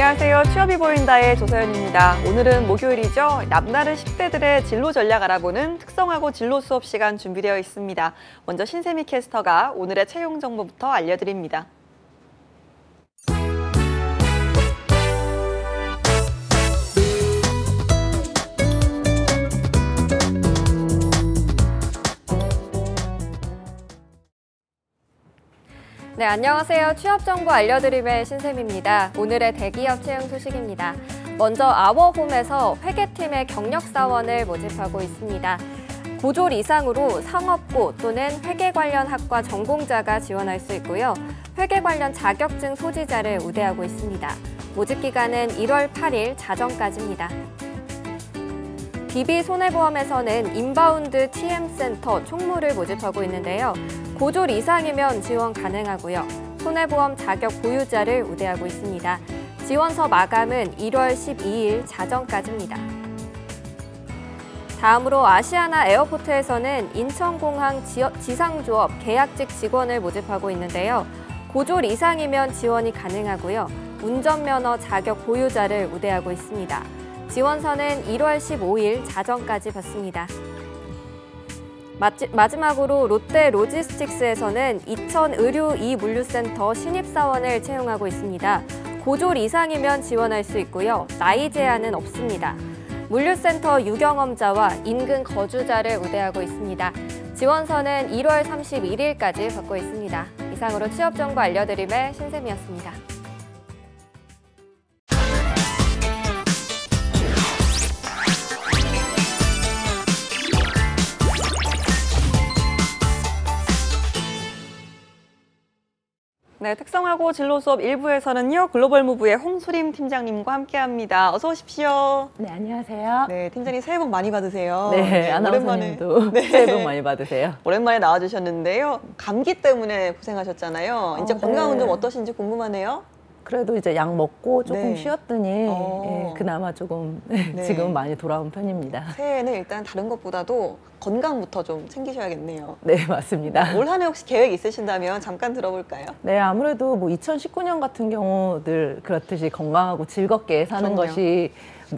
안녕하세요. 취업이 보인다의 조서연입니다. 오늘은 목요일이죠. 남다른 10대들의 진로 전략 알아보는 특성화고 진로 수업 시간 준비되어 있습니다. 먼저 신세미 캐스터가 오늘의 채용 정보부터 알려드립니다. 네, 안녕하세요. 취업 정보 알려드림의 신샘입니다. 오늘의 대기업 채용 소식입니다. 먼저 아워홈에서 회계팀의 경력사원을 모집하고 있습니다. 고졸 이상으로 상업고 또는 회계 관련 학과 전공자가 지원할 수 있고요. 회계 관련 자격증 소지자를 우대하고 있습니다. 모집 기간은 1월 8일 자정까지입니다. DB손해보험에서는 인바운드 TM센터 총무를 모집하고 있는데요. 고졸 이상이면 지원 가능하고요. 손해보험 자격 보유자를 우대하고 있습니다. 지원서 마감은 1월 12일 자정까지입니다. 다음으로 아시아나 에어포트에서는 인천공항 지상조업 계약직 직원을 모집하고 있는데요. 고졸 이상이면 지원이 가능하고요. 운전면허 자격 보유자를 우대하고 있습니다. 지원서는 1월 15일 자정까지 받습니다. 마지막으로 롯데 로지스틱스에서는 이천 의류 이물류센터 신입사원을 채용하고 있습니다. 고졸 이상이면 지원할 수 있고요. 나이 제한은 없습니다. 물류센터 유경험자와 인근 거주자를 우대하고 있습니다. 지원서는 1월 31일까지 받고 있습니다. 이상으로 취업정보 알려드림의 신샘이었습니다. 네, 특성화고 진로 수업 1부에서는요. 글로벌 무브의 홍수림 팀장님과 함께합니다. 어서 오십시오. 네, 안녕하세요. 네, 팀장님 새해 복 많이 받으세요. 네, 아나운서님도 새해 복 많이 받으세요. 오랜만에 나와주셨는데요. 감기 때문에 고생하셨잖아요. 이제 건강은 네. 좀 어떠신지 궁금하네요. 그래도 이제 약 먹고 조금 네. 쉬었더니 그나마 조금 지금 많이 돌아온 편입니다. 새해에는 일단 다른 것보다도 건강부터 좀 챙기셔야겠네요. 네, 맞습니다. 올 한 해 혹시 계획 있으신다면 잠깐 들어볼까요? 네, 아무래도 뭐 2019년 같은 경우 늘 그렇듯이 건강하고 즐겁게 사는 그럼요. 것이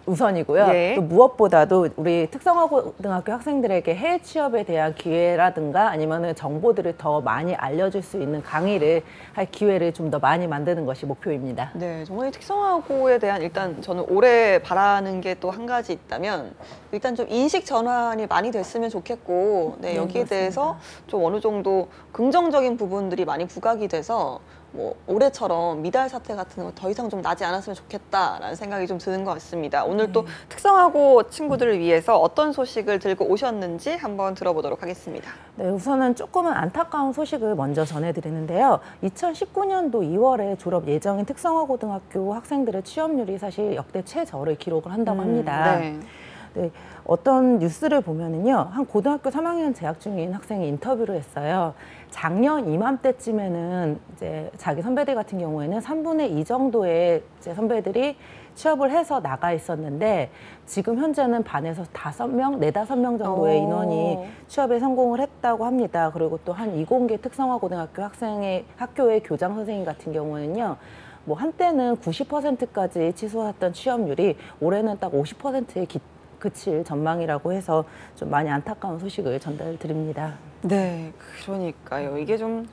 우선이고요. 예. 또 무엇보다도 우리 특성화고등학교 학생들에게 해외 취업에 대한 기회라든가 아니면은 정보들을 더 많이 알려줄 수 있는 강의를 할 기회를 좀 더 많이 만드는 것이 목표입니다. 네, 정말 특성화고에 대한 일단 저는 올해 바라는 게 또 한 가지 있다면 일단 좀 인식 전환이 많이 됐으면 좋겠고 네, 여기에 맞습니다. 대해서 좀 어느 정도 긍정적인 부분들이 많이 부각이 돼서 뭐 올해처럼 미달 사태 같은 거 더 이상 좀 나지 않았으면 좋겠다라는 생각이 좀 드는 것 같습니다. 오늘 또 특성화고 친구들을 위해서 어떤 소식을 들고 오셨는지 한번 들어보도록 하겠습니다. 네, 우선은 조금은 안타까운 소식을 먼저 전해드리는데요. 2019년도 2월에 졸업 예정인 특성화고등학교 학생들의 취업률이 사실 역대 최저를 기록을 한다고 합니다. 네. 네, 어떤 뉴스를 보면은요, 한 고등학교 3학년 재학 중인 학생이 인터뷰를 했어요. 작년 이맘때쯤에는 이제 자기 선배들 같은 경우에는 3분의 2 정도의 이제 선배들이 취업을 해서 나가 있었는데 지금 현재는 반에서 5명, 4, 5명 정도의 인원이 취업에 성공을 했다고 합니다. 그리고 또 한 이공계 특성화고등학교 학교의 교장 선생님 같은 경우는요. 뭐 한때는 90%까지 치솟았던 취업률이 올해는 딱 50%에 그칠 전망이라고 해서 좀 많이 안타까운 소식을 전달드립니다. 네, 그러니까요. 이게 좀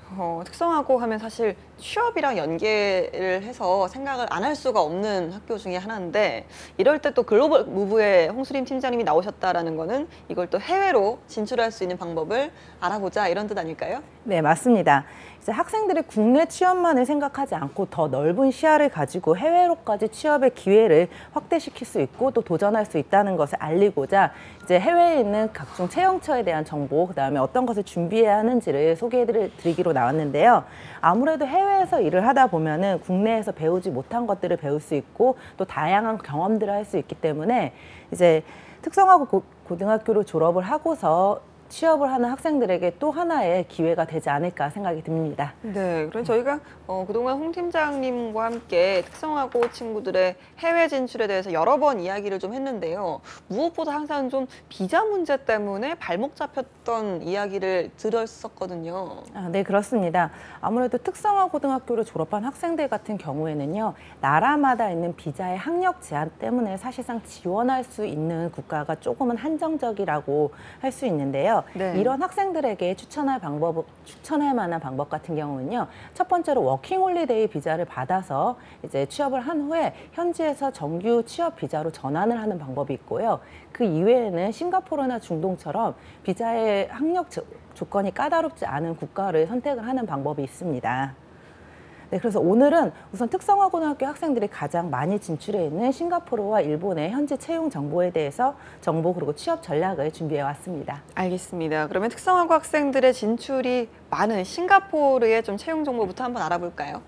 특성화고 하면 사실 취업이랑 연계를 해서 생각을 안 할 수가 없는 학교 중에 하나인데 이럴 때 또 글로벌 무브의 홍수림 팀장님이 나오셨다라는 거는 이걸 또 해외로 진출할 수 있는 방법을 알아보자 이런 뜻 아닐까요? 네, 맞습니다. 이제 학생들이 국내 취업만을 생각하지 않고 더 넓은 시야를 가지고 해외로까지 취업의 기회를 확대시킬 수 있고 또 도전할 수 있다는 것을 알리고자 이제 해외에 있는 각종 채용처에 대한 정보, 그다음에 어떤 것을 준비해야 하는지를 소개해드리기로 나왔는데요. 아무래도 해외에서 일을 하다 보면은 국내에서 배우지 못한 것들을 배울 수 있고 또 다양한 경험들을 할 수 있기 때문에 이제 특성화고 고등학교를 졸업을 하고서 취업을 하는 학생들에게 또 하나의 기회가 되지 않을까 생각이 듭니다. 네, 그럼 저희가 그동안 홍 팀장님과 함께 특성화고 친구들의 해외 진출에 대해서 여러 번 이야기를 좀 했는데요. 무엇보다 항상 좀 비자 문제 때문에 발목 잡혔던 이야기를 들었었거든요. 네, 그렇습니다. 아무래도 특성화 고등학교를 졸업한 학생들 같은 경우에는요, 나라마다 있는 비자의 학력 제한 때문에 사실상 지원할 수 있는 국가가 조금은 한정적이라고 할 수 있는데요. 네. 이런 학생들에게 추천할 만한 방법 같은 경우는요, 첫 번째로 워킹홀리데이 비자를 받아서 이제 취업을 한 후에 현지에서 정규 취업 비자로 전환을 하는 방법이 있고요. 그 이외에는 싱가포르나 중동처럼 비자의 학력 조건이 까다롭지 않은 국가를 선택을 하는 방법이 있습니다. 네, 그래서 오늘은 우선 특성화고등학교 학생들이 가장 많이 진출해 있는 싱가포르와 일본의 현지 채용 정보에 대해서 그리고 취업 전략을 준비해 왔습니다. 알겠습니다. 그러면 특성화고 학생들의 진출이 많은 싱가포르의 좀 채용 정보부터 한번 알아볼까요?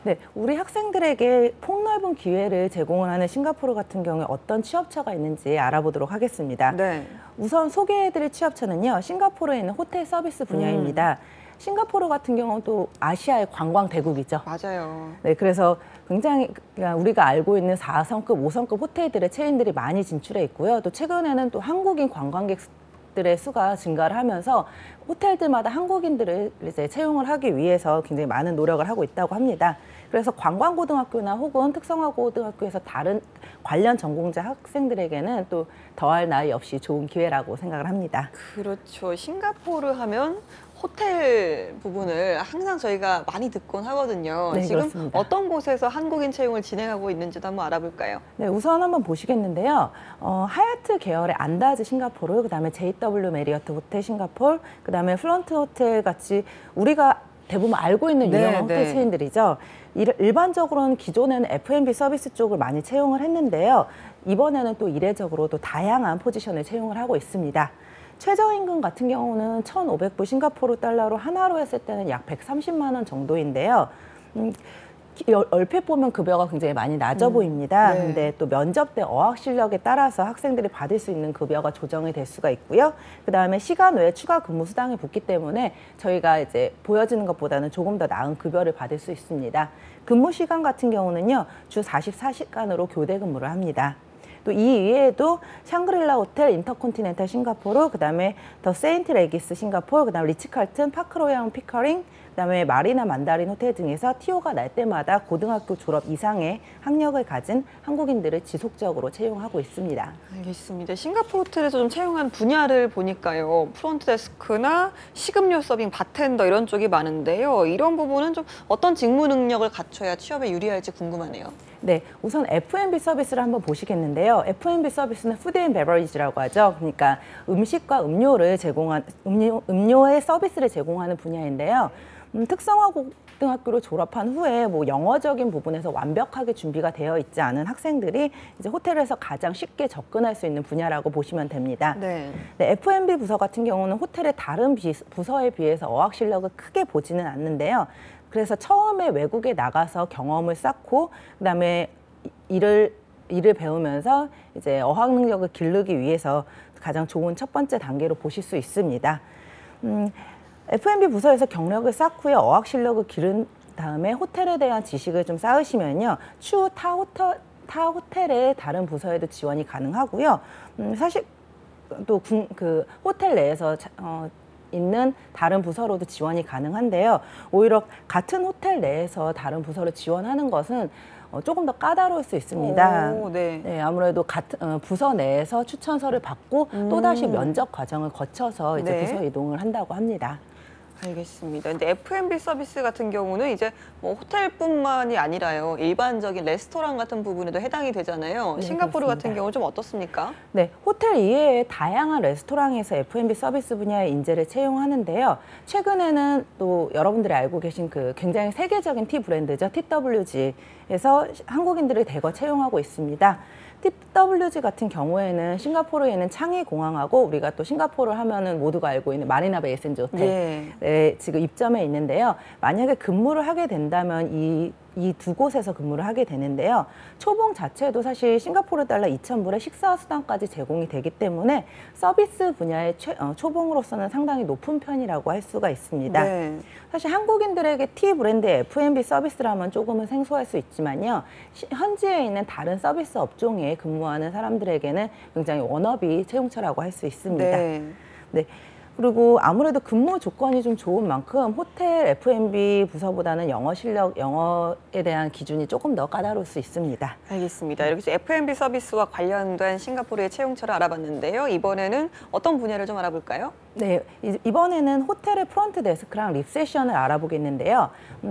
네, 우리 학생들에게 폭넓은 기회를 제공을 하는 싱가포르 같은 경우에 어떤 취업처가 있는지 알아보도록 하겠습니다. 네. 우선 소개해드릴 취업처는요, 싱가포르에 있는 호텔 서비스 분야입니다. 싱가포르 같은 경우는 또 아시아의 관광 대국이죠. 맞아요. 네, 그래서 굉장히 우리가 알고 있는 4성급, 5성급 호텔들의 체인들이 많이 진출해 있고요. 또 최근에는 또 한국인 관광객들의 수가 증가를 하면서 호텔들마다 한국인들을 이제 채용을 하기 위해서 굉장히 많은 노력을 하고 있다고 합니다. 그래서 관광고등학교나 혹은 특성화고등학교에서 다른 관련 전공자 학생들에게는 또 더할 나위 없이 좋은 기회라고 생각을 합니다. 그렇죠. 싱가포르 하면 호텔 부분을 항상 저희가 많이 듣곤 하거든요. 네, 지금 그렇습니다. 어떤 곳에서 한국인 채용을 진행하고 있는지도 한번 알아볼까요? 네, 우선 한번 보시겠는데요. 하얏트 계열의 안다즈 싱가포르, 그다음에 JW 메리어트 호텔 싱가포르, 그다음에 플런트 호텔 같이 우리가 대부분 알고 있는 유명한 네, 호텔 네. 체인들이죠. 일반적으로는 기존에는 F&B 서비스 쪽을 많이 채용을 했는데요. 이번에는 또 이례적으로 또 다양한 포지션을 채용을 하고 있습니다. 최저임금 같은 경우는 1,500불 싱가포르 달러로 하나로 했을 때는 약 130만 원 정도인데요. 얼핏 보면 급여가 굉장히 많이 낮아 보입니다. 네. 근데 또 면접 때 어학 실력에 따라서 학생들이 받을 수 있는 급여가 조정이 될 수가 있고요. 그다음에 시간 외에 추가 근무 수당이 붙기 때문에 저희가 이제 보여지는 것보다는 조금 더 나은 급여를 받을 수 있습니다. 근무 시간 같은 경우는요, 주 44시간으로 교대 근무를 합니다. 또 이 이외에도 샹그릴라 호텔, 인터컨티넨탈 싱가포르, 그다음에 더 세인트 레기스 싱가포르, 그다음에 리츠칼튼, 파크로양 피커링, 그다음에 마리나 만다린 호텔 등에서 TO가 날 때마다 고등학교 졸업 이상의 학력을 가진 한국인들을 지속적으로 채용하고 있습니다. 알겠습니다. 싱가포르 호텔에서 좀 채용한 분야를 보니까요. 프론트 데스크나 식음료 서빙, 바텐더 이런 쪽이 많은데요. 이런 부분은 좀 어떤 직무 능력을 갖춰야 취업에 유리할지 궁금하네요. 네, 우선 F&B 서비스를 한번 보시겠는데요. F&B 서비스는 푸드 앤 베버리지라고 하죠. 그러니까 음식과 음료를 음료의 서비스를 제공하는 분야인데요. 특성화고등학교를 졸업한 후에 뭐 영어적인 부분에서 완벽하게 준비가 되어 있지 않은 학생들이 이제 호텔에서 가장 쉽게 접근할 수 있는 분야라고 보시면 됩니다. 네. 네, F&B 부서 같은 경우는 호텔의 다른 부서에 비해서 어학 실력을 크게 보지는 않는데요. 그래서 처음에 외국에 나가서 경험을 쌓고 그다음에 일을 배우면서 이제 어학 능력을 기르기 위해서 가장 좋은 첫 번째 단계로 보실 수 있습니다. F&B 부서에서 경력을 쌓고요, 어학 실력을 기른 다음에 호텔에 대한 지식을 좀 쌓으시면요, 추후 타 호텔의 다른 부서에도 지원이 가능하고요. 사실 또 그 호텔 내에서 있는 다른 부서로도 지원이 가능한데요. 오히려 같은 호텔 내에서 다른 부서로 지원하는 것은 조금 더 까다로울 수 있습니다. 오, 네. 네, 아무래도 같은 부서 내에서 추천서를 받고 또다시 면접 과정을 거쳐서 이제 네. 부서 이동을 한다고 합니다. 알겠습니다. 근데 F&B 서비스 같은 경우는 이제 뭐 호텔뿐만이 아니라요. 일반적인 레스토랑 같은 부분에도 해당이 되잖아요. 네, 싱가포르 같은 그렇습니다. 경우 좀 어떻습니까? 네, 호텔 이외에 다양한 레스토랑에서 F&B 서비스 분야의 인재를 채용하는데요. 최근에는 또 여러분들이 알고 계신 그 굉장히 세계적인 티 브랜드죠. TWG에서 한국인들을 대거 채용하고 있습니다. TWG 같은 경우에는 싱가포르에 있는 창이 공항하고 우리가 또 싱가포르 하면은 모두가 알고 있는 마리나 베이 샌즈 호텔 예. 네, 지금 입점해 있는데요. 만약에 근무를 하게 된다면 이 이 두 곳에서 근무를 하게 되는데요. 초봉 자체도 사실 싱가포르 달러 2,000불의 식사 수당까지 제공이 되기 때문에 서비스 분야의 초봉으로서는 상당히 높은 편이라고 할 수가 있습니다. 네. 사실 한국인들에게 T 브랜드의 F&B 서비스라면 조금은 생소할 수 있지만요. 현지에 있는 다른 서비스 업종에 근무하는 사람들에게는 굉장히 워너비 채용처라고 할 수 있습니다. 네. 네. 그리고 아무래도 근무 조건이 좀 좋은 만큼 호텔 F&B 부서보다는 영어에 대한 기준이 조금 더 까다로울 수 있습니다. 알겠습니다. 이렇게 해서 F&B 서비스와 관련된 싱가포르의 채용처를 알아봤는데요. 이번에는 어떤 분야를 좀 알아볼까요? 네, 이번에는 호텔의 프런트 데스크랑 립세션을 알아보겠는데요.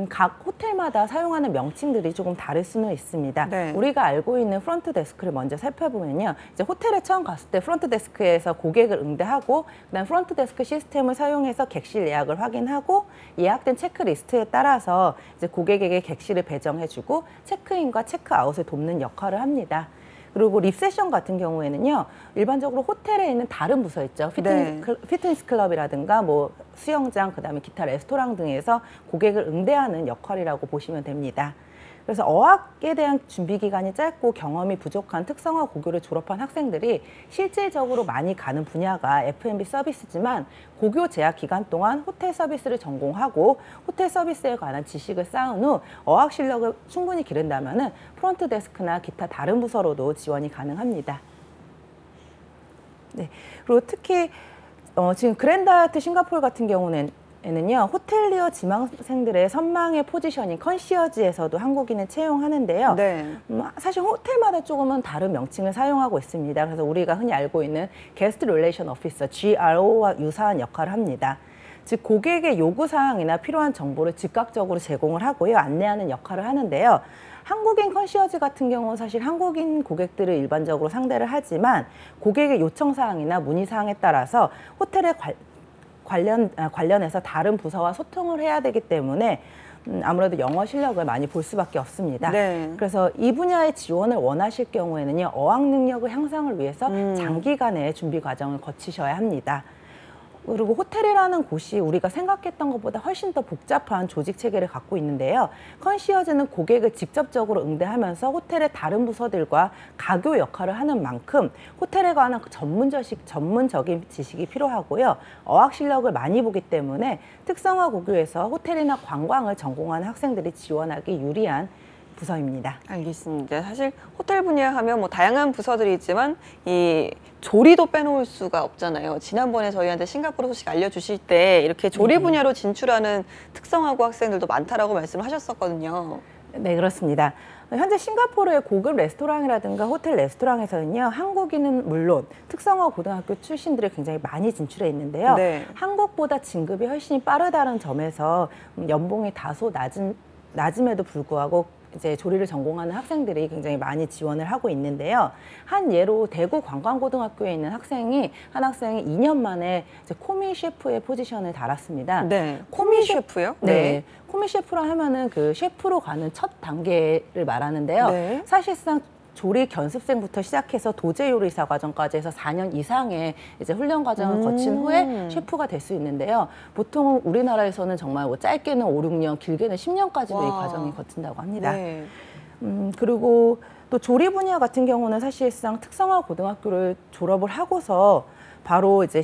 각 호텔마다 사용하는 명칭들이 조금 다를 수는 있습니다. 네. 우리가 알고 있는 프런트 데스크를 먼저 살펴보면요. 이제 호텔에 처음 갔을 때 프런트 데스크에서 고객을 응대하고, 그다음 프런트 데스크 시스템을 사용해서 객실 예약을 확인하고, 예약된 체크리스트에 따라서 이제 고객에게 객실을 배정해주고 체크인과 체크아웃을 돕는 역할을 합니다. 그리고 립세션 같은 경우에는요, 일반적으로 호텔에 있는 다른 부서 있죠. 피트니스 클럽이라든가 뭐 수영장, 그다음에 기타 레스토랑 등에서 고객을 응대하는 역할이라고 보시면 됩니다. 그래서 어학에 대한 준비 기간이 짧고 경험이 부족한 특성화 고교를 졸업한 학생들이 실질적으로 많이 가는 분야가 F&B 서비스지만, 고교 재학 기간 동안 호텔 서비스를 전공하고 호텔 서비스에 관한 지식을 쌓은 후 어학 실력을 충분히 기른다면 프론트 데스크나 기타 다른 부서로도 지원이 가능합니다. 네, 그리고 특히 지금 그랜드 하얏트 싱가포르 같은 경우는 호텔리어 지망생들의 선망의 포지션인 컨시어지에서도 한국인을 채용하는데요. 네. 사실 호텔마다 조금은 다른 명칭을 사용하고 있습니다. 그래서 우리가 흔히 알고 있는 게스트 릴레이션 오피서, GRO와 유사한 역할을 합니다. 즉 고객의 요구사항이나 필요한 정보를 즉각적으로 제공을 하고요. 안내하는 역할을 하는데요. 한국인 컨시어지 같은 경우는 사실 한국인 고객들을 일반적으로 상대를 하지만, 고객의 요청사항이나 문의사항에 따라서 호텔의 관련해서 다른 부서와 소통을 해야 되기 때문에 아무래도 영어 실력을 많이 볼 수밖에 없습니다. 네. 그래서 이 분야의 지원을 원하실 경우에는요, 어학 능력의 향상을 위해서 장기간의 준비 과정을 거치셔야 합니다. 그리고 호텔이라는 곳이 우리가 생각했던 것보다 훨씬 더 복잡한 조직 체계를 갖고 있는데요. 컨시어즈는 고객을 직접적으로 응대하면서 호텔의 다른 부서들과 가교 역할을 하는 만큼 호텔에 관한 전문적인 지식이 필요하고요. 어학 실력을 많이 보기 때문에 특성화 고교에서 호텔이나 관광을 전공하는 학생들이 지원하기 유리한 부서입니다. 알겠습니다. 사실 호텔 분야 하면 뭐 다양한 부서들이 있지만 이 조리도 빼놓을 수가 없잖아요. 지난번에 저희한테 싱가포르 소식 알려주실 때 이렇게 조리 분야로 진출하는 특성화고 학생들도 많다라고 말씀을 하셨었거든요. 네, 그렇습니다. 현재 싱가포르의 고급 레스토랑이라든가 호텔 레스토랑에서는요, 한국인은 물론 특성화 고등학교 출신들이 굉장히 많이 진출해 있는데요. 네. 한국보다 진급이 훨씬 빠르다는 점에서 연봉이 다소 낮음에도 불구하고 이제 조리를 전공하는 학생들이 굉장히 많이 지원을 하고 있는데요. 한 예로 대구 관광고등학교에 있는 한 학생이 2년 만에 이제 코미 셰프의 포지션을 달았습니다. 네. 코미 셰프요? 네. 코미 셰프라 하면은 그 셰프로 가는 첫 단계를 말하는데요. 네. 사실상 조리 견습생부터 시작해서 도제 요리사 과정까지 해서 4년 이상의 이제 훈련 과정을 거친 후에 셰프가 될 수 있는데요. 보통 우리나라에서는 정말 뭐 짧게는 5, 6년, 길게는 10년까지도 이 과정이 거친다고 합니다. 네. 그리고 또 조리 분야 같은 경우는 사실상 특성화 고등학교를 졸업을 하고서 바로 이제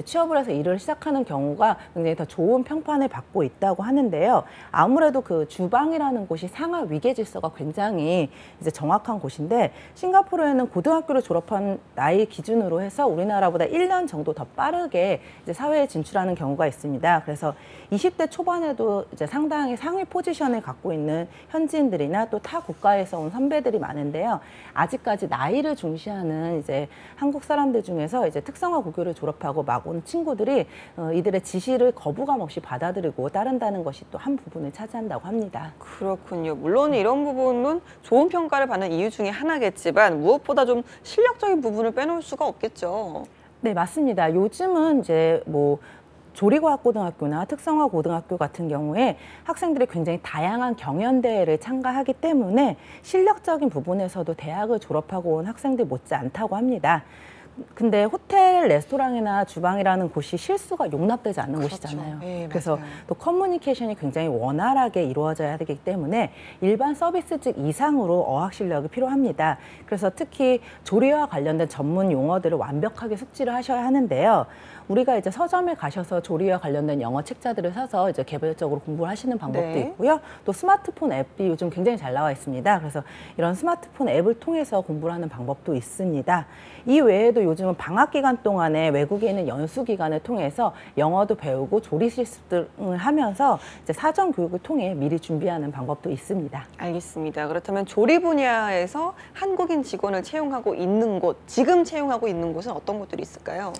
취업을 해서 일을 시작하는 경우가 굉장히 더 좋은 평판을 받고 있다고 하는데요. 아무래도 그 주방이라는 곳이 상하 위계 질서가 굉장히 이제 정확한 곳인데, 싱가포르에는 고등학교를 졸업한 나이 기준으로 해서 우리나라보다 1년 정도 더 빠르게 이제 사회에 진출하는 경우가 있습니다. 그래서 20대 초반에도 이제 상당히 상위 포지션을 갖고 있는 현지인들이나 또 타 국가에서 온 선배들이 많은데요. 아직까지 나이를 중시하는 이제 한국 사람들 중에서 이제 특성화 고교를 졸업하고 막 온 친구들이 이들의 지시를 거부감 없이 받아들이고 따른다는 것이 또 한 부분을 차지한다고 합니다. 그렇군요. 물론 이런 부분은 좋은 평가를 받는 이유 중에 하나겠지만 무엇보다 좀 실력적인 부분을 빼놓을 수가 없겠죠. 네, 맞습니다. 요즘은 이제 뭐 조리과학고등학교나 특성화 고등학교 같은 경우에 학생들이 굉장히 다양한 경연대회를 참가하기 때문에 실력적인 부분에서도 대학을 졸업하고 온 학생들 못지 않다고 합니다. 근데 호텔, 레스토랑이나 주방이라는 곳이 실수가 용납되지 않는 그렇죠. 곳이잖아요. 네, 그래서 맞아요. 또 커뮤니케이션이 굉장히 원활하게 이루어져야 되기 때문에 일반 서비스직 이상으로 어학 실력이 필요합니다. 그래서 특히 조리와 관련된 전문 용어들을 완벽하게 숙지를 하셔야 하는데요. 우리가 이제 서점에 가셔서 조리와 관련된 영어 책자들을 사서 이제 개별적으로 공부를 하시는 방법도 네. 있고요. 또 스마트폰 앱이 요즘 굉장히 잘 나와 있습니다. 그래서 이런 스마트폰 앱을 통해서 공부를 하는 방법도 있습니다. 이 외에도 요즘은 방학 기간 동안에 외국에 있는 연수 기간을 통해서 영어도 배우고 조리 실습 등을 하면서 이제 사전 교육을 통해 미리 준비하는 방법도 있습니다. 알겠습니다. 그렇다면 조리 분야에서 한국인 직원을 채용하고 있는 곳, 지금 채용하고 있는 곳은 어떤 곳들이 있을까요?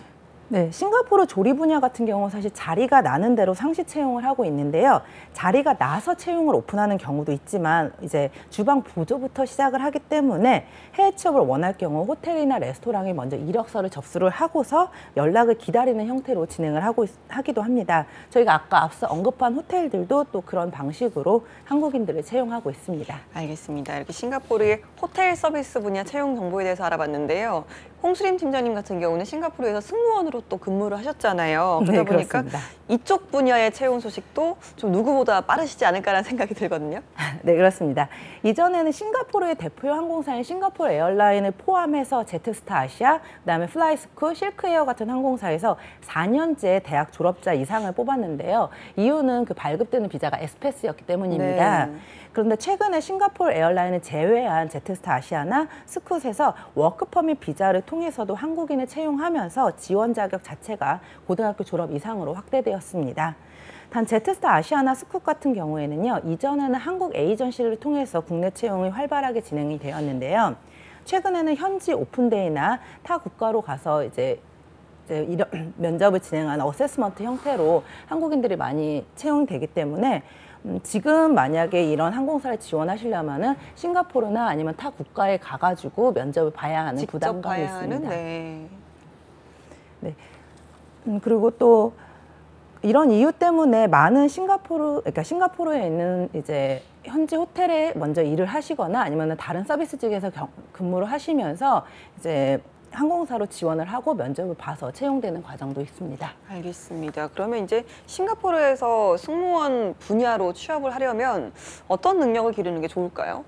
네, 싱가포르 조리 분야 같은 경우는 사실 자리가 나는 대로 상시 채용을 하고 있는데요. 자리가 나서 채용을 오픈하는 경우도 있지만 이제 주방 보조부터 시작을 하기 때문에 해외 취업을 원할 경우 호텔이나 레스토랑에 먼저 이력서를 접수를 하고서 연락을 기다리는 형태로 진행을 하기도 합니다. 저희가 아까 앞서 언급한 호텔들도 또 그런 방식으로 한국인들을 채용하고 있습니다. 알겠습니다. 이렇게 싱가포르의 호텔 서비스 분야 채용 정보에 대해서 알아봤는데요. 홍수림 팀장님 같은 경우는 싱가포르에서 승무원으로 또 근무를 하셨잖아요. 그러다 네, 보니까 그렇습니다. 이쪽 분야의 채용 소식도 좀 누구보다 빠르시지 않을까라는 생각이 들거든요. 네, 그렇습니다. 이전에는 싱가포르의 대표 항공사인 싱가포르 에어라인을 포함해서 제트스타 아시아, 그다음에 플라이스쿨, 실크에어 같은 항공사에서 4년째 대학 졸업자 이상을 뽑았는데요. 이유는 그 발급되는 비자가 에스패스였기 때문입니다. 네. 그런데 최근에 싱가포르 에어라인을 제외한 제트스타 아시아나 스쿠트에서 워크퍼밋 비자를 통해서도 한국인을 채용하면서 지원 자격 자체가 고등학교 졸업 이상으로 확대되었습니다. 단 제트스타 아시아나 스쿱 같은 경우에는요, 이전에는 한국 에이전시를 통해서 국내 채용이 활발하게 진행이 되었는데요. 최근에는 현지 오픈데이나 타 국가로 가서 이제 이런 면접을 진행하는 어세스먼트 형태로 한국인들이 많이 채용되기 때문에 지금 만약에 이런 항공사를 지원하시려면은 싱가포르나 아니면 타 국가에 가가지고 면접을 봐야 하는 직접 부담감이 봐야 있습니다. 하는, 네. 네. 그리고 또 이런 이유 때문에 많은 그러니까 싱가포르에 있는 이제 현지 호텔에 먼저 일을 하시거나 아니면 다른 서비스직에서 근무를 하시면서 이제 항공사로 지원을 하고 면접을 봐서 채용되는 과정도 있습니다. 알겠습니다. 그러면 이제 싱가포르에서 승무원 분야로 취업을 하려면 어떤 능력을 기르는 게 좋을까요?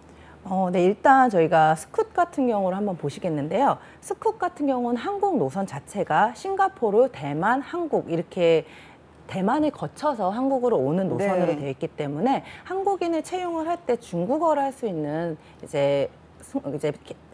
네, 일단 저희가 스쿱 같은 경우를 한번 보시겠는데요. 스쿱 같은 경우는 항공 노선 자체가 싱가포르, 대만, 한국 이렇게 대만을 거쳐서 한국으로 오는 노선으로 네. 되어 있기 때문에 한국인을 채용을 할 때 중국어를 할 수 있는 이제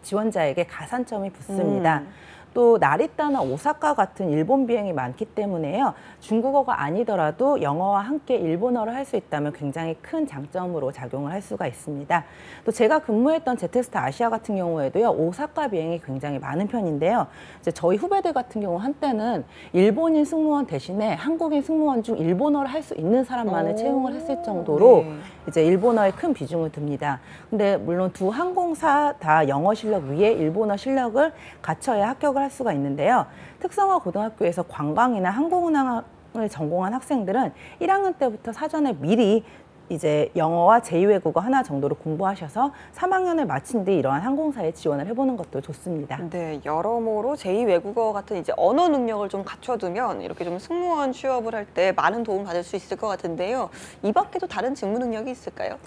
지원자에게 가산점이 붙습니다. 또 나리타나 오사카 같은 일본 비행이 많기 때문에요. 중국어가 아니더라도 영어와 함께 일본어를 할 수 있다면 굉장히 큰 장점으로 작용을 할 수가 있습니다. 또 제가 근무했던 제트스타 아시아 같은 경우에도요. 오사카 비행이 굉장히 많은 편인데요. 이제 저희 후배들 같은 경우 한때는 일본인 승무원 대신에 한국인 승무원 중 일본어를 할 수 있는 사람만을 채용을 했을 정도로 네. 이제 일본어에 큰 비중을 듭니다. 근데 물론 두 항공사 다 영어 실력 위에 일본어 실력을 갖춰야 합격을 할 수가 있는데요. 특성화 고등학교에서 관광이나 항공운항을 전공한 학생들은 1학년 때부터 사전에 미리 이제 영어와 제2외국어 하나 정도로 공부하셔서 3학년을 마친 뒤 이러한 항공사에 지원을 해보는 것도 좋습니다. 네, 여러모로 제2외국어 같은 이제 언어 능력을 좀 갖춰두면 이렇게 좀 승무원 취업을 할 때 많은 도움 받을 수 있을 것 같은데요. 이 밖에도 다른 직무 능력이 있을까요?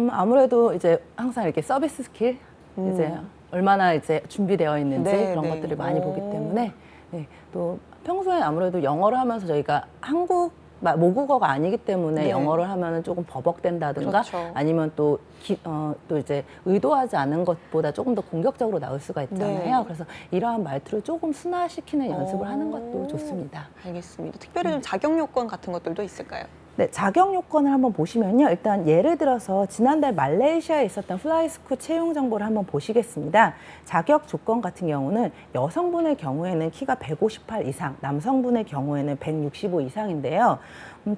아무래도 이제 항상 이렇게 서비스 스킬, 이제 얼마나 이제 준비되어 있는지 네, 그런 네. 것들을 많이 보기 오. 때문에 네, 또 평소에 아무래도 영어를 하면서 저희가 모국어가 아니기 때문에 네. 영어를 하면은 조금 버벅된다든가 그렇죠. 아니면 또 이제 의도하지 않은 것보다 조금 더 공격적으로 나올 수가 있잖아요. 네. 그래서 이러한 말투를 조금 순화시키는 연습을 하는 것도 좋습니다. 알겠습니다. 특별히 좀 자격 요건 같은 것들도 있을까요? 네, 자격 요건을 한번 보시면요. 일단 예를 들어서 지난달 말레이시아에 있었던 플라이스쿠 채용 정보를 한번 보시겠습니다. 자격 조건 같은 경우는 여성분의 경우에는 키가 158 이상, 남성분의 경우에는 165 이상인데요.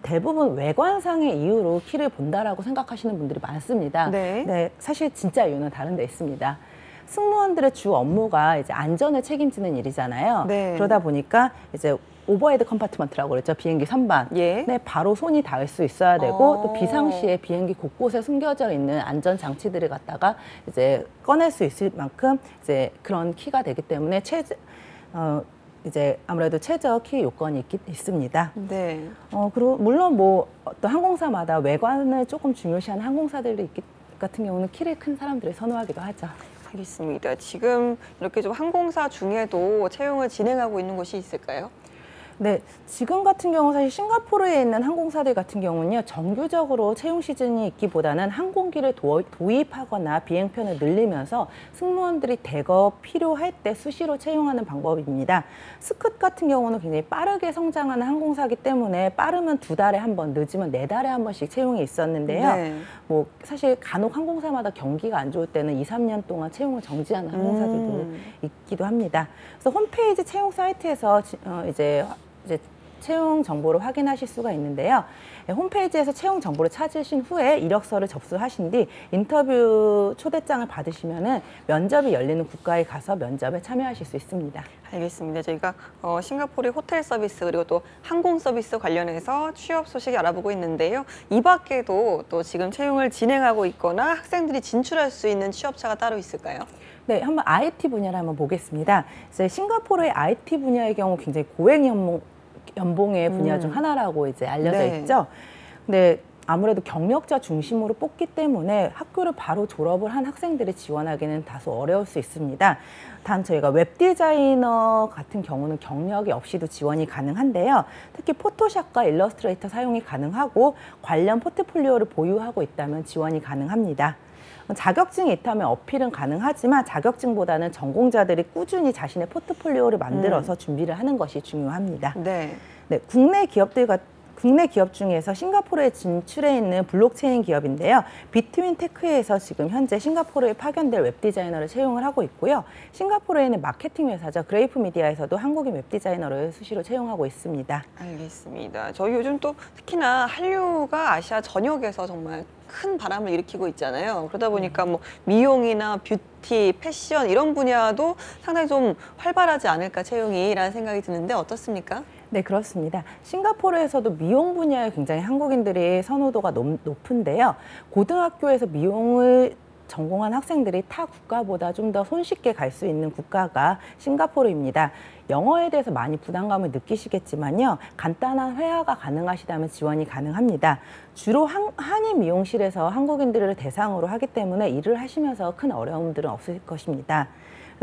대부분 외관상의 이유로 키를 본다라고 생각하시는 분들이 많습니다. 네. 사실 진짜 이유는 다른 데 있습니다. 승무원들의 주 업무가 이제 안전을 책임지는 일이잖아요. 네. 그러다 보니까 이제 오버헤드 컴파트먼트라고 그랬죠. 비행기 선반. 예. 네, 바로 손이 닿을 수 있어야 되고 또 어. 비상시에 비행기 곳곳에 숨겨져 있는 안전 장치들을 갖다가 이제 꺼낼 수 있을 만큼 이제 그런 키가 되기 때문에 이제 아무래도 최저 키 요건이 있습니다. 네. 그리고 물론 뭐 어떤 항공사마다 외관을 조금 중요시하는 항공사들도 같은 경우는 키를 큰 사람들을 선호하기도 하죠. 알겠습니다. 지금 이렇게 좀 항공사 중에도 채용을 진행하고 있는 곳이 있을까요? 네, 지금 같은 경우 사실 싱가포르에 있는 항공사들 같은 경우는요, 정규적으로 채용 시즌이 있기보다는 항공기를 도입하거나 비행편을 늘리면서 승무원들이 대거 필요할 때 수시로 채용하는 방법입니다. 스콧 같은 경우는 굉장히 빠르게 성장하는 항공사이기 때문에 빠르면 2달에 한 번, 늦으면 4달에 한 번씩 채용이 있었는데요. 네. 뭐 사실 간혹 항공사마다 경기가 안 좋을 때는 2, 3년 동안 채용을 정지하는 항공사들도 있기도 합니다. 그래서 홈페이지 채용 사이트에서 이제 채용 정보를 확인하실 수가 있는데요. 홈페이지에서 채용 정보를 찾으신 후에 이력서를 접수하신 뒤 인터뷰 초대장을 받으시면은 면접이 열리는 국가에 가서 면접에 참여하실 수 있습니다. 알겠습니다. 저희가 싱가포르의 호텔 서비스 그리고 또 항공 서비스 관련해서 취업 소식 알아보고 있는데요. 이 밖에도 또 지금 채용을 진행하고 있거나 학생들이 진출할 수 있는 취업처가 따로 있을까요? 네, 한번 IT 분야를 한번 보겠습니다. 이제 싱가포르의 IT 분야의 경우 굉장히 고액 연봉의 분야 중 하나라고 이제 알려져 네. 있죠. 근데 아무래도 경력자 중심으로 뽑기 때문에 학교를 바로 졸업을 한 학생들이 지원하기는 다소 어려울 수 있습니다. 단 저희가 웹 디자이너 같은 경우는 경력이 없이도 지원이 가능한데요. 특히 포토샵과 일러스트레이터 사용이 가능하고 관련 포트폴리오를 보유하고 있다면 지원이 가능합니다. 자격증이 있다면 어필은 가능하지만 자격증보다는 전공자들이 꾸준히 자신의 포트폴리오를 만들어서 준비를 하는 것이 중요합니다. 네. 네, 국내 기업 중에서 싱가포르에 진출해 있는 블록체인 기업인데요. 비트윈테크에서 지금 현재 싱가포르에 파견될 웹디자이너를 채용을 하고 있고요. 싱가포르에 있는 마케팅 회사죠. 그레이프 미디어에서도 한국인 웹디자이너를 수시로 채용하고 있습니다. 알겠습니다. 저희 요즘 또 특히나 한류가 아시아 전역에서 정말 큰 바람을 일으키고 있잖아요. 그러다 보니까 뭐 미용이나 뷰티, 패션 이런 분야도 상당히 좀 활발하지 않을까 채용이라는 생각이 드는데 어떻습니까? 네, 그렇습니다. 싱가포르에서도 미용 분야에 굉장히 한국인들의 선호도가 높은데요. 고등학교에서 미용을 전공한 학생들이 타 국가보다 좀 더 손쉽게 갈 수 있는 국가가 싱가포르입니다. 영어에 대해서 많이 부담감을 느끼시겠지만요. 간단한 회화가 가능하시다면 지원이 가능합니다. 주로 한인 미용실에서 한국인들을 대상으로 하기 때문에 일을 하시면서 큰 어려움들은 없을 것입니다.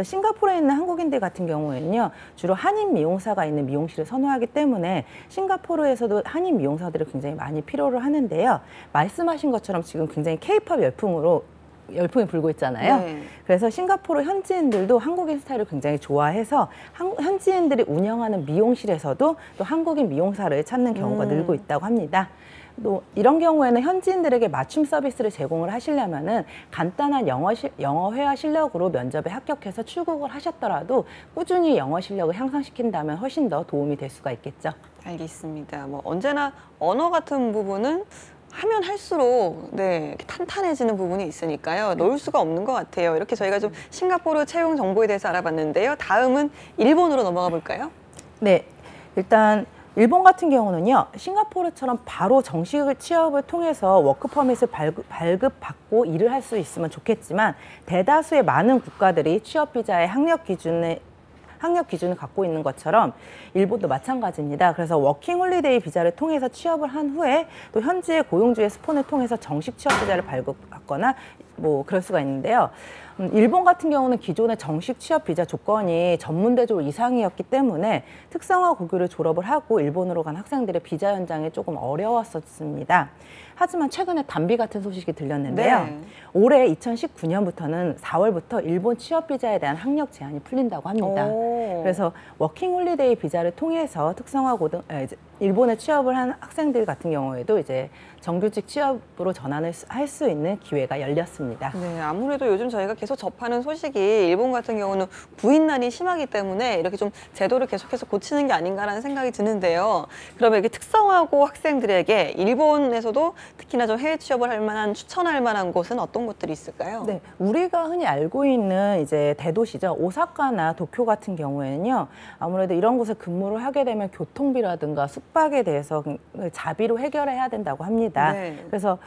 싱가포르에 있는 한국인들 같은 경우에는요, 주로 한인 미용사가 있는 미용실을 선호하기 때문에 싱가포르에서도 한인 미용사들을 굉장히 많이 필요로 하는데요. 말씀하신 것처럼 지금 굉장히 케이팝 열풍이 불고 있잖아요. 네. 그래서 싱가포르 현지인들도 한국인 스타일을 굉장히 좋아해서 현지인들이 운영하는 미용실에서도 또 한국인 미용사를 찾는 경우가 늘고 있다고 합니다. 또 이런 경우에는 현지인들에게 맞춤 서비스를 제공을 하시려면은 간단한 영어 회화 실력으로 면접에 합격해서 출국을 하셨더라도 꾸준히 영어 실력을 향상시킨다면 훨씬 더 도움이 될 수가 있겠죠. 알겠습니다. 뭐 언제나 언어 같은 부분은 하면 할수록 이렇게 탄탄해지는 부분이 있으니까요. 놓을 수가 없는 것 같아요. 이렇게 저희가 좀 싱가포르 채용 정보에 대해서 알아봤는데요. 다음은 일본으로 넘어가 볼까요? 네, 일단 일본 같은 경우는요, 싱가포르처럼 바로 정식 취업을 통해서 워크퍼밋을 발급받고 일을 할 수 있으면 좋겠지만 대다수의 많은 국가들이 취업 비자의 학력 기준을 갖고 있는 것처럼 일본도 마찬가지입니다. 그래서 워킹 홀리데이 비자를 통해서 취업을 한 후에 또 현지의 고용주의 스폰을 통해서 정식 취업 비자를 발급받거나 뭐 그럴 수가 있는데요. 일본 같은 경우는 기존의 정식 취업 비자 조건이 전문대졸 이상이었기 때문에 특성화 고교를 졸업을 하고 일본으로 간 학생들의 비자 연장이 조금 어려웠었습니다. 하지만 최근에 단비 같은 소식이 들렸는데요. 네. 올해 2019년부터는 4월부터 일본 취업 비자에 대한 학력 제한이 풀린다고 합니다. 그래서 워킹 홀리데이 비자를 통해서 일본에 취업을 한 학생들 같은 경우에도 이제 정규직 취업으로 전환을 할 수 있는 기회가 열렸습니다. 네, 아무래도 요즘 저희가 계속 접하는 소식이 일본 같은 경우는 구인난이 심하기 때문에 이렇게 좀 제도를 계속해서 고치는 게 아닌가라는 생각이 드는데요. 그러면 이렇게 특성화고 학생들에게 일본에서도 특히나 좀 해외 취업을 할 만한 추천할 만한 곳은 어떤 곳들이 있을까요? 네, 우리가 흔히 알고 있는 이제 대도시죠. 오사카나 도쿄 같은 경우에는요. 아무래도 이런 곳에 근무를 하게 되면 교통비라든가 숙박에 대해서 자비로 해결해야 된다고 합니다. 네. 그래서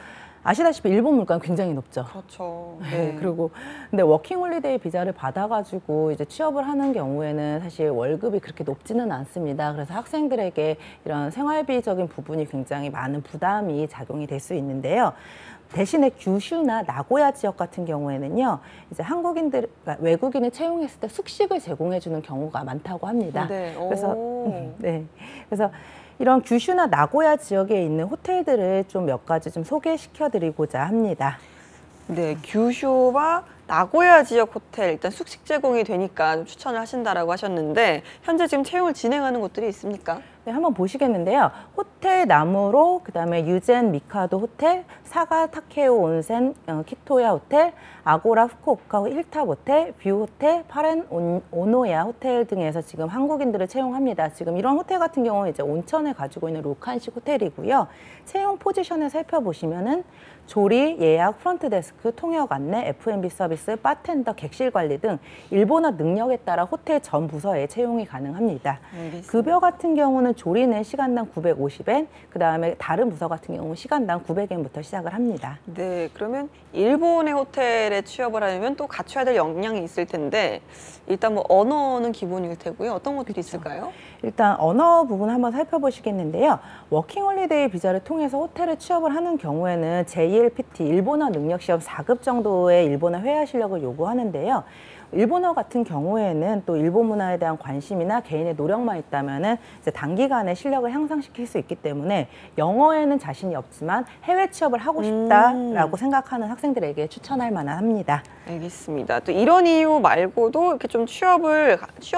아시다시피 일본 물가는 굉장히 높죠. 그렇죠. 네. 그리고 근데 워킹홀리데이 비자를 받아가지고 이제 취업을 하는 경우에는 사실 월급이 그렇게 높지는 않습니다. 그래서 학생들에게 이런 생활비적인 부분이 굉장히 많은 부담이 작용이 될 수 있는데요. 대신에 규슈나 나고야 지역 같은 경우에는요, 이제 한국인들, 그러니까 외국인을 채용했을 때 숙식을 제공해주는 경우가 많다고 합니다. 네. 그래서 네, 그래서 이런 규슈나 나고야 지역에 있는 호텔들을 좀 몇 가지 좀 소개시켜드리고자 합니다. 네, 규슈와 나고야 지역 호텔 일단 숙식 제공이 되니까 좀 추천을 하신다라고 하셨는데 현재 지금 채용을 진행하는 곳들이 있습니까? 네, 한번 보시겠는데요. 호텔 나무로, 그다음에 유젠 미카도 호텔, 사가 타케오 온센 키토야 호텔, 아고라 후쿠오카 힐탑 호텔, 뷰 호텔, 파렌 오노야 호텔 등에서 지금 한국인들을 채용합니다. 지금 이런 호텔 같은 경우는 이제 온천을 가지고 있는 로칸식 호텔이고요. 채용 포지션을 살펴보시면은 조리, 예약, 프런트 데스크, 통역 안내, F&B 서비스, 바텐더, 객실 관리 등 일본어 능력에 따라 호텔 전 부서에 채용이 가능합니다. 알겠습니다. 급여 같은 경우는 조리는 시간당 950엔, 그 다음에 다른 부서 같은 경우는 시간당 900엔부터 시작을 합니다. 네, 그러면 일본의 호텔에 취업을 하려면 또 갖춰야 될 역량이 있을 텐데 일단 뭐 언어는 기본일 테고요. 어떤 것들이 있을까요? 일단 언어 부분 한번 살펴보시겠는데요. 워킹홀리데이 비자를 통해서 호텔에 취업을 하는 경우에는 JLPT 일본어 능력 시험 4급 정도의 일본어 회화 실력을 요구하는데요. 일본어 같은 경우에는 또 일본 문화에 대한 관심이나 개인의 노력만 있다면은 이제 단기간에 실력을 향상시킬 수 있기 때문에 영어에는 자신이 없지만 해외 취업을 하고 싶다라고 생각하는 학생들에게 추천할 만합니다. 알겠습니다. 또 이런 이유 말고도 이렇게 좀 취업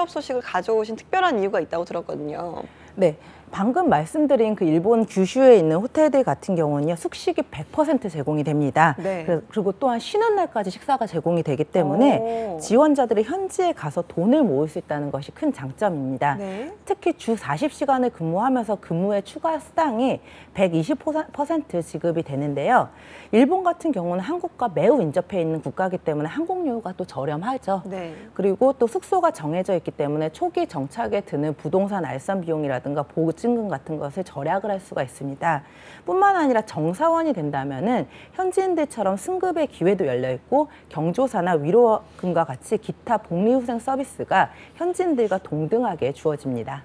소식을 가져오신 특별한 이유가 있다고 들었거든요. 네. 방금 말씀드린 그 일본 규슈에 있는 호텔들 같은 경우는요, 숙식이 100% 제공이 됩니다. 네. 그리고 또한 쉬는 날까지 식사가 제공이 되기 때문에 지원자들이 현지에 가서 돈을 모을 수 있다는 것이 큰 장점입니다. 네. 특히 주 40시간을 근무하면서 근무의 추가 수당이 120% 지급이 되는데요. 일본 같은 경우는 한국과 매우 인접해 있는 국가이기 때문에 항공료가 또 저렴하죠. 네. 그리고 또 숙소가 정해져 있기 때문에 초기 정착에 드는 부동산 알선 비용이라든가 보증금 같은 것을 절약을 할 수가 있습니다. 뿐만 아니라 정사원이 된다면은 현지인들처럼 승급의 기회도 열려 있고 경조사나 위로금과 같이 기타 복리후생 서비스가 현지인들과 동등하게 주어집니다.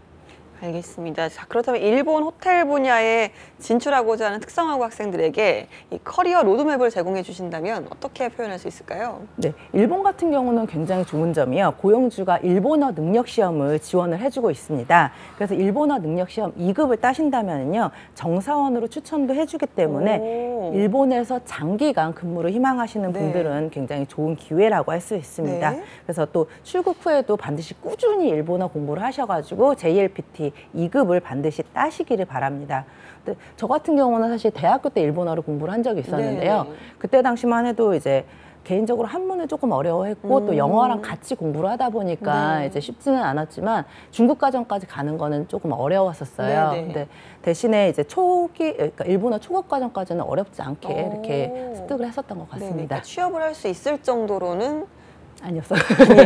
알겠습니다. 자, 그렇다면 일본 호텔 분야에 진출하고자 하는 특성화고 학생들에게 이 커리어 로드맵을 제공해 주신다면 어떻게 표현할 수 있을까요? 네, 일본 같은 경우는 굉장히 좋은 점이요. 고용주가 일본어 능력 시험을 지원을 해주고 있습니다. 그래서 일본어 능력 시험 2급을 따신다면요, 정사원으로 추천도 해주기 때문에 일본에서 장기간 근무를 희망하시는 분들은 굉장히 좋은 기회라고 할 수 있습니다. 네. 그래서 또 출국 후에도 반드시 꾸준히 일본어 공부를 하셔가지고 JLPT 2급을 반드시 따시기를 바랍니다. 근데 저 같은 경우는 사실 대학교 때 일본어를 공부를 한 적이 있었는데요. 네. 그때 당시만 해도 이제 개인적으로 한문을 조금 어려워했고 또 영어랑 같이 공부를 하다 보니까 이제 쉽지는 않았지만 중급 과정까지 가는 거는 조금 어려웠었어요. 네. 근데 대신에 이제 그러니까 일본어 초급 과정까지는 어렵지 않게 이렇게 습득을 했었던 것 같습니다. 그러니까 취업을 할 수 있을 정도로는 아니었어요.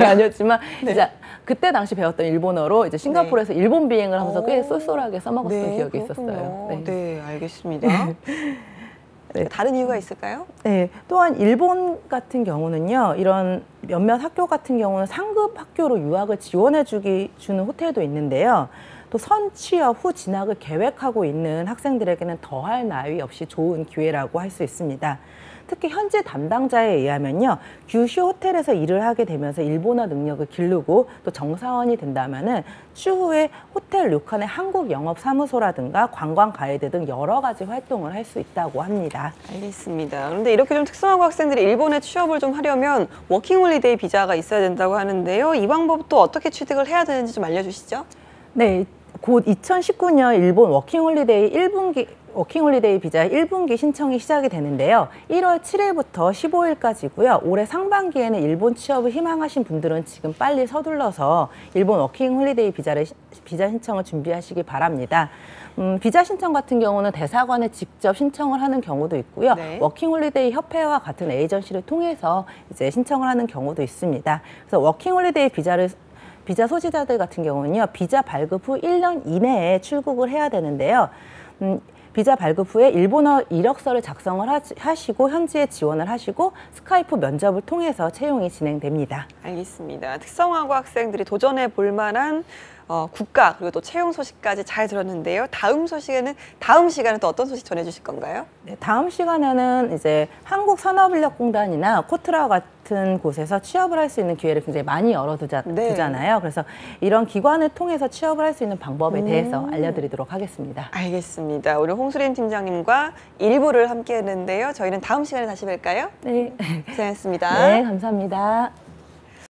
아니었지만 이제 그때 당시 배웠던 일본어로 이제 싱가포르에서 일본 비행을 하면서 꽤 쏠쏠하게 써먹었던 기억이 있었어요. 네, 알겠습니다. 네. 다른 이유가 있을까요? 네, 또한 일본 같은 경우는요, 이런 몇몇 학교 같은 경우는 상급 학교로 유학을 주는 호텔도 있는데요. 또 선취업 후 진학을 계획하고 있는 학생들에게는 더할 나위 없이 좋은 기회라고 할 수 있습니다. 특히 현지 담당자에 의하면요, 규슈 호텔에서 일을 하게 되면서 일본어 능력을 기르고 또 정사원이 된다면은 추후에 호텔 료칸의 한국 영업 사무소라든가 관광 가이드 등 여러 가지 활동을 할 수 있다고 합니다. 알겠습니다. 그런데 이렇게 좀 특성화고 학생들이 일본에 취업을 좀 하려면 워킹홀리데이 비자가 있어야 된다고 하는데요. 이 방법도 어떻게 취득을 해야 되는지 좀 알려주시죠. 네, 곧 2019년 일본 워킹홀리데이 비자 1분기 신청이 시작이 되는데요. 1월 7일부터 15일까지고요. 올해 상반기에는 일본 취업을 희망하신 분들은 지금 빨리 서둘러서 일본 워킹홀리데이 비자 신청을 준비하시기 바랍니다. 비자 신청 같은 경우는 대사관에 직접 신청을 하는 경우도 있고요. 네. 워킹홀리데이 협회와 같은 에이전시를 통해서 이제 신청을 하는 경우도 있습니다. 그래서 워킹홀리데이 비자 소지자들 같은 경우는요, 비자 발급 후 1년 이내에 출국을 해야 되는데요. 비자 발급 후에 일본어 이력서를 작성을 하시고 현지에 지원을 하시고 스카이프 면접을 통해서 채용이 진행됩니다. 알겠습니다. 특성화고 학생들이 도전해 볼 만한 국가 그리고 또 채용 소식까지 잘 들었는데요. 다음 시간은 또 어떤 소식 전해주실 건가요? 네, 다음 시간에는 이제 한국산업인력공단이나 코트라 같은 곳에서 취업을 할 수 있는 기회를 굉장히 많이 열어두잖아요. 그래서 이런 기관을 통해서 취업을 할 수 있는 방법에 대해서 알려드리도록 하겠습니다. 알겠습니다. 오늘 홍수림 팀장님과 일부를 함께 했는데요. 저희는 다음 시간에 다시 뵐까요? 네, 고생하셨습니다. 네, 감사합니다.